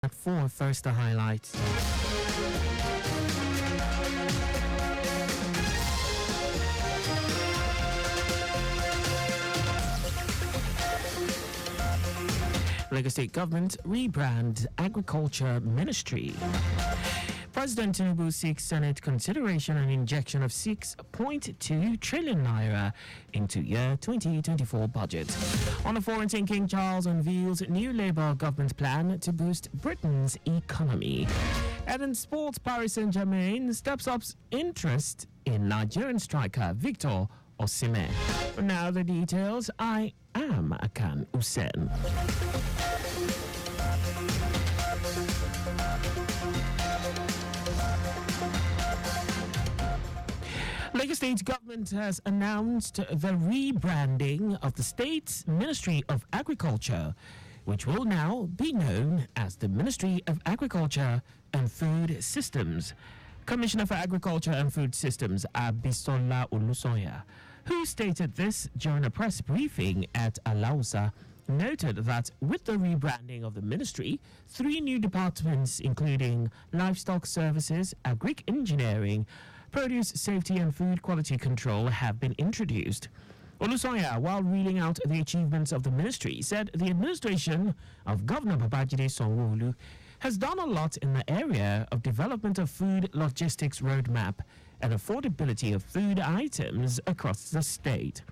At 4, first the highlights. Lagos State Government rebrand Agriculture Ministry. President Tinubu seeks Senate consideration and injection of 6.2 trillion naira into year 2024 budget. On the foreign team, King Charles unveils new Labour government plan to boost Britain's economy. And in sports, Paris Saint-Germain steps up interest in Nigerian striker Victor Osimhen. Now the details. I am Akan Usen. Lagos State Government has announced the rebranding of the state's Ministry of Agriculture, which will now be known as the Ministry of Agriculture and Food Systems. Commissioner for Agriculture and Food Systems, Abisola Olusoya, who stated this during a press briefing at Alausa, noted that with the rebranding of the ministry, 3 new departments, including livestock services, agric engineering, produce safety and food quality control, have been introduced. Olusoya, while reeling out the achievements of the ministry, said the administration of Governor Babajide Sanwo-Olu has done a lot in the area of development of food logistics roadmap and affordability of food items across the state.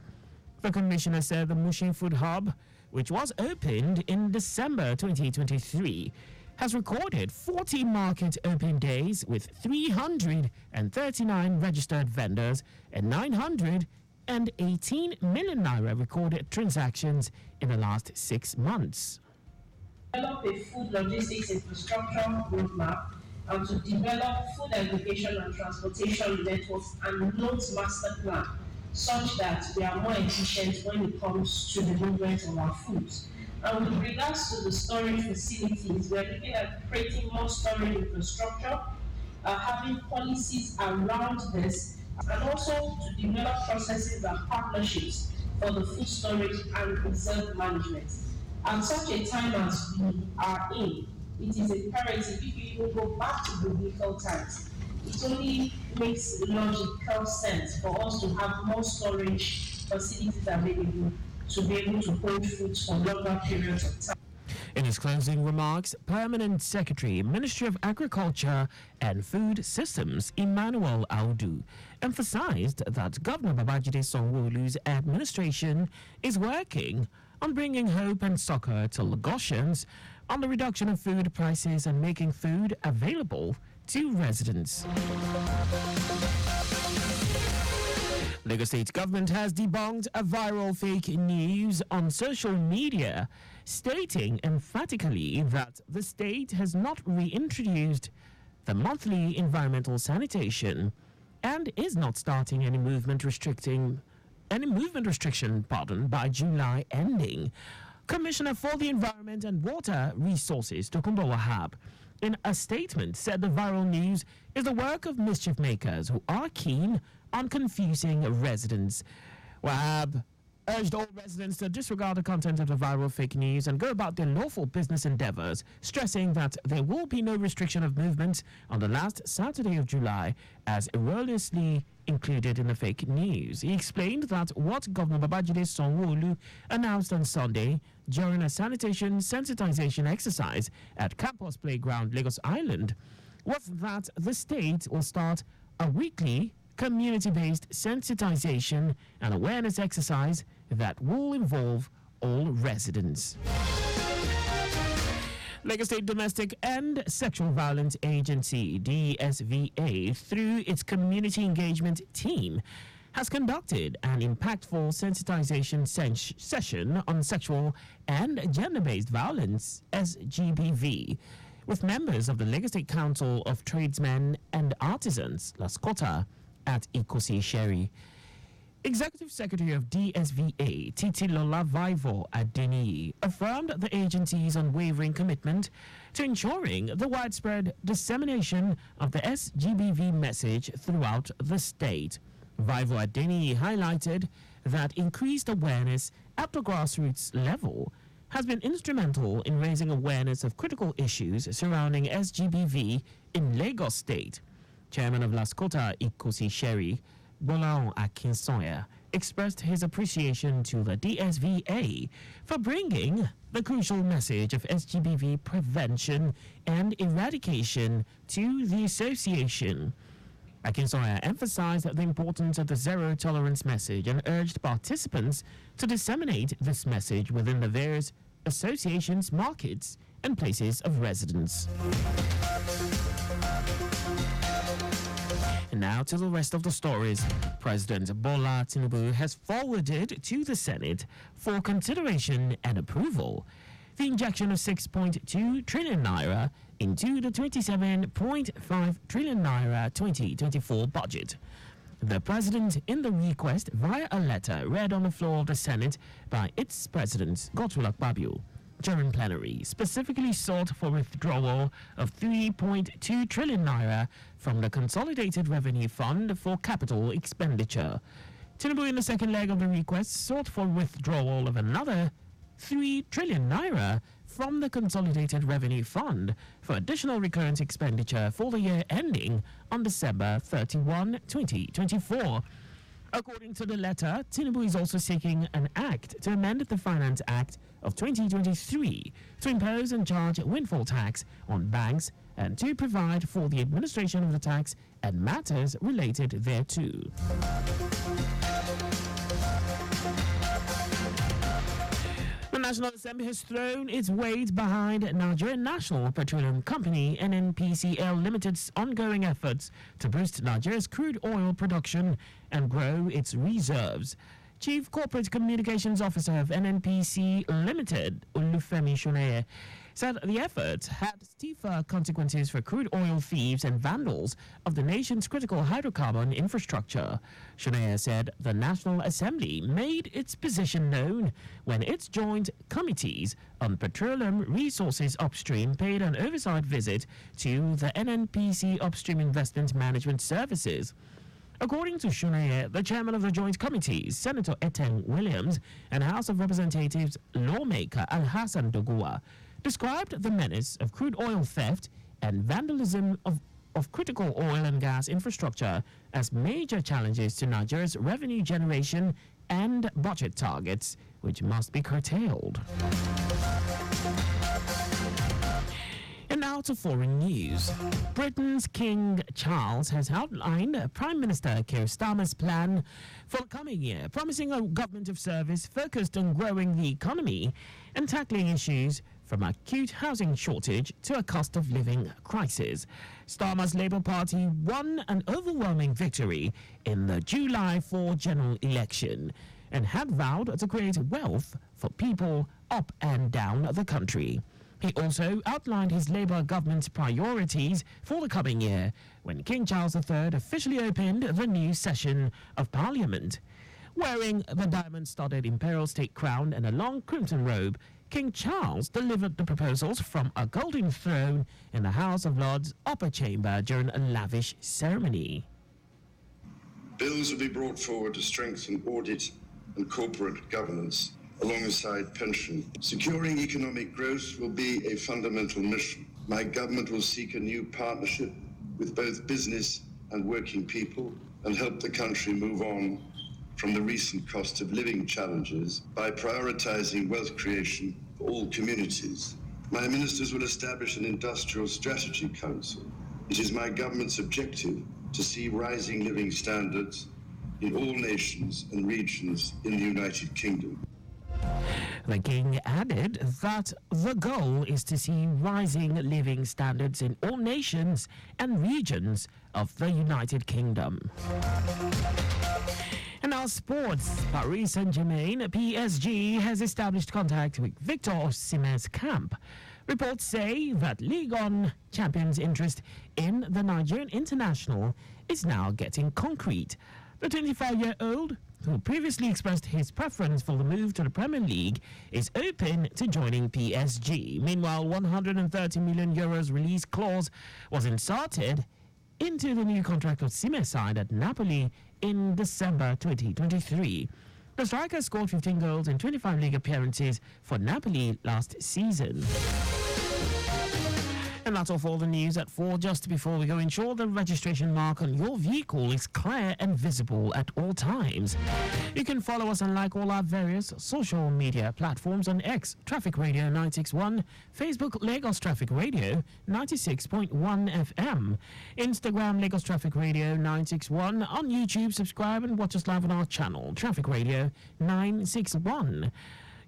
The commissioner said the Mushin Food Hub, which was opened in December 2023, has recorded 40 market open days with 339 registered vendors and 918 million naira recorded transactions in the last 6 months. Develop a food logistics infrastructure roadmap and to develop food aggregation and transportation networks and nodes master plan such that we are more efficient when it comes to the movement of our foods. And with regards to the storage facilities, we're looking at creating more storage infrastructure, having policies around this, and also to develop processes and partnerships for the food storage and reserve management. At such a time as we are in, it is imperative, if you even go back to biblical times, it only makes logical sense for us to have more storage facilities available to be able to hold foods for longer periods of time. In his closing remarks, Permanent Secretary, Ministry of Agriculture and Food Systems, Emmanuel Audu, emphasized that Governor Babajide Sanwo-Olu's administration is working on bringing hope and succor to Lagosians on the reduction of food prices and making food available to residents. Lagos State Government has debunked a viral fake news on social media, stating emphatically that the state has not reintroduced the monthly environmental sanitation and is not starting any movement restriction by July ending. Commissioner for the Environment and Water Resources, Tokunbo Wahab, in a statement said the viral news is the work of mischief makers who are keen on confusing residents. Wahab urged all residents to disregard the content of the viral fake news and go about their lawful business endeavors, stressing that there will be no restriction of movement on the last Saturday of July as erroneously included in the fake news. He explained that what Governor Babajide Sanwo-Olu announced on Sunday during a sanitation sensitization exercise at Campus Playground, Lagos Island, was that the state will start a weekly community-based sensitization and awareness exercise that will involve all residents. Lagos State Domestic and Sexual Violence Agency, DSVA, through its community engagement team, has conducted an impactful sensitization session on sexual and gender-based violence, SGBV, with members of the Lagos State Council of Tradesmen and Artisans, LASCOTA, at Ikosi Sherry. Executive Secretary of DSVA, Titilola Vivo Adeni, affirmed the agency's unwavering commitment to ensuring the widespread dissemination of the SGBV message throughout the state. Vivo Adeni highlighted that increased awareness at the grassroots level has been instrumental in raising awareness of critical issues surrounding SGBV in Lagos State. Chairman of Laskota Ikosi Sherry, Bola Akin expressed his appreciation to the DSVA for bringing the crucial message of SGBV prevention and eradication to the association. Akinsoya emphasized the importance of the zero tolerance message and urged participants to disseminate this message within the various associations, markets, and places of residence. And now to the rest of the stories. President Bola Tinubu has forwarded to the Senate for consideration and approval the injection of 6.2 trillion naira into the 27.5 trillion naira 2024 budget. The president, in the request via a letter read on the floor of the Senate by its president, Godswill Akpabio, during plenary, specifically sought for withdrawal of 3.2 trillion naira from the Consolidated Revenue Fund for capital expenditure. Tinubu, in the second leg of the request, sought for withdrawal of another 3 trillion naira from the Consolidated Revenue Fund for additional recurrent expenditure for the year ending on December 31, 2024. According to the letter, Tinubu is also seeking an act to amend the Finance Act of 2023 to impose and charge windfall tax on banks and to provide for the administration of the tax and matters related thereto. The National Assembly has thrown its weight behind Nigerian National Petroleum Company (NNPCL) Limited's ongoing efforts to boost Nigeria's crude oil production and grow its reserves. Chief Corporate Communications Officer of NNPC Limited, Olufemi Shoneye, said the efforts had stiffer consequences for crude oil thieves and vandals of the nation's critical hydrocarbon infrastructure. Shoneye said the National Assembly made its position known when its joint committees on petroleum resources upstream paid an oversight visit to the NNPC Upstream Investment Management Services. According to Shoneye, the chairman of the joint committees, Senator Eteng Williams, and House of Representatives lawmaker Al-Hassan Doguwa, described the menace of crude oil theft and vandalism of critical oil and gas infrastructure as major challenges to Nigeria's revenue generation and budget targets, which must be curtailed. And now to foreign news. Britain's King Charles has outlined Prime Minister Keir Starmer's plan for the coming year, promising a government of service focused on growing the economy and tackling issues from acute housing shortage to a cost of living crisis. Starmer's Labour Party won an overwhelming victory in the July 4 general election and had vowed to create wealth for people up and down the country. He also outlined his Labour government's priorities for the coming year when King Charles III officially opened the new session of Parliament. Wearing the diamond-studded imperial state crown and a long crimson robe, King Charles delivered the proposals from a golden throne in the House of Lords upper chamber during a lavish ceremony. Bills will be brought forward to strengthen audit and corporate governance alongside pension. Securing economic growth will be a fundamental mission. My government will seek a new partnership with both business and working people and help the country move on from the recent cost of living challenges by prioritizing wealth creation for all communities. My ministers will establish an industrial strategy council. It is my government's objective to see rising living standards in all nations and regions in the United Kingdom. The King added that the goal is to see rising living standards in all nations and regions of the United Kingdom. And now sports. Paris Saint-Germain, PSG, has established contact with Victor Osimhen's camp. Reports say that Ligue 1 champions' interest in the Nigerian international is now getting concrete. The 25-year-old, who previously expressed his preference for the move to the Premier League, is open to joining PSG. Meanwhile, €130 million release clause was inserted into the new contract of Osimhen signed at Napoli in December 2023. The striker scored 15 goals in 25 league appearances for Napoli last season. And that's all for the news at 4. Just before we go, ensure the registration mark on your vehicle is clear and visible at all times. You can follow us and like all our various social media platforms on X, Traffic Radio 961, Facebook, Lagos Traffic Radio 96.1 FM, Instagram, Lagos Traffic Radio 961, on YouTube, subscribe and watch us live on our channel, Traffic Radio 961.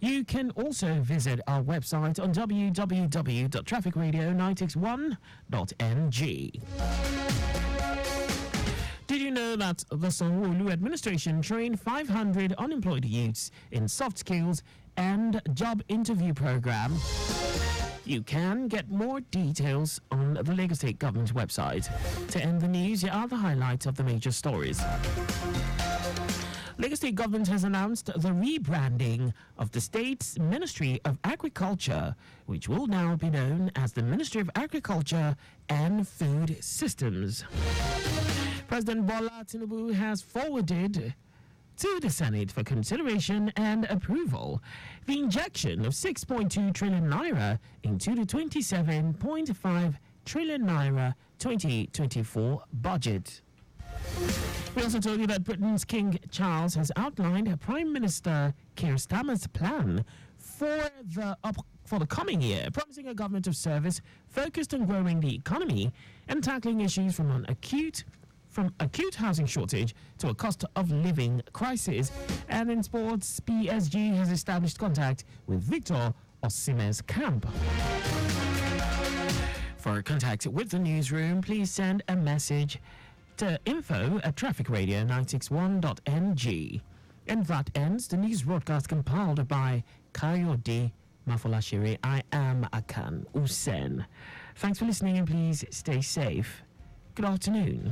You can also visit our website on www.trafficradio961.ng. Did you know that the Sanwo-Olu administration trained 500 unemployed youths in soft skills and job interview program? You can get more details on the Lagos State Government website. To end the news, here are the highlights of the major stories. Lagos State Government has announced the rebranding of the state's Ministry of Agriculture, which will now be known as the Ministry of Agriculture and Food Systems. President Bola Tinubu has forwarded to the Senate for consideration and approval the injection of 6.2 trillion naira into the 27.5 trillion naira 2024 budget. We also told you that Britain's King Charles has outlined Prime Minister Keir Starmer's plan for the coming year, promising a government of service focused on growing the economy and tackling issues from acute housing shortage to a cost of living crisis. And in sports, PSG has established contact with Victor Osimhen's camp. For contact with the newsroom, please send a message to info@trafficradio961.ng. And that ends the news broadcast compiled by Kayode Mafolashiri. I am Akan Usen. Thanks for listening and please stay safe. Good afternoon.